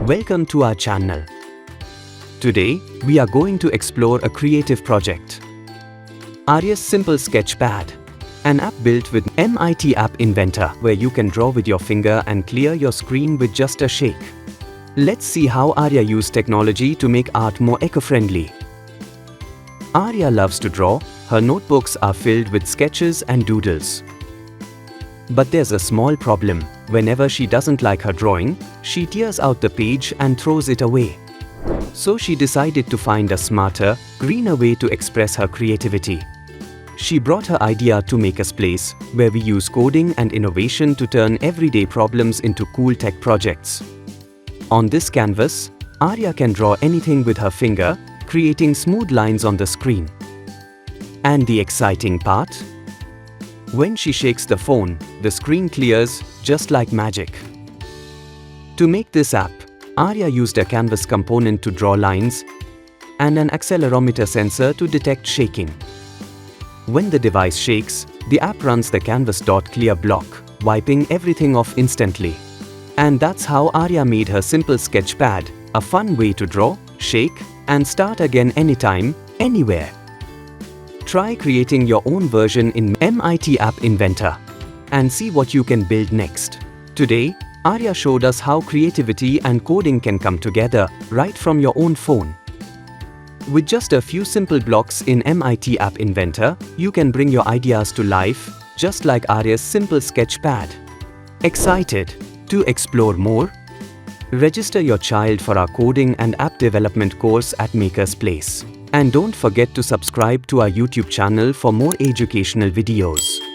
Welcome to our channel. Today, we are going to explore a creative project. Arya's Simple Sketchpad, an app built with MIT App Inventor where you can draw with your finger and clear your screen with just a shake. Let's see how Arya used technology to make art more eco-friendly. Arya loves to draw. Her notebooks are filled with sketches and doodles. But there's a small problem. Whenever she doesn't like her drawing, she tears out the page and throws it away. So she decided to find a smarter, greener way to express her creativity. She brought her idea to make a place where we use coding and innovation to turn everyday problems into cool tech projects. On this canvas, Arya can draw anything with her finger, creating smooth lines on the screen. And the exciting part? When she shakes the phone, the screen clears just like magic. To make this app, Arya used a canvas component to draw lines and an accelerometer sensor to detect shaking. When the device shakes, the app runs the canvas.clear block, wiping everything off instantly. And that's how Arya made her simple sketchpad, a fun way to draw, shake, and start again anytime, anywhere. Try creating your own version in MIT App Inventor and see what you can build next. Today, Arya showed us how creativity and coding can come together right from your own phone. With just a few simple blocks in MIT App Inventor, you can bring your ideas to life, just like Arya's simple sketchpad. Excited to explore more? Register your child for our coding and app development course at Maker's Place. And don't forget to subscribe to our YouTube channel for more educational videos.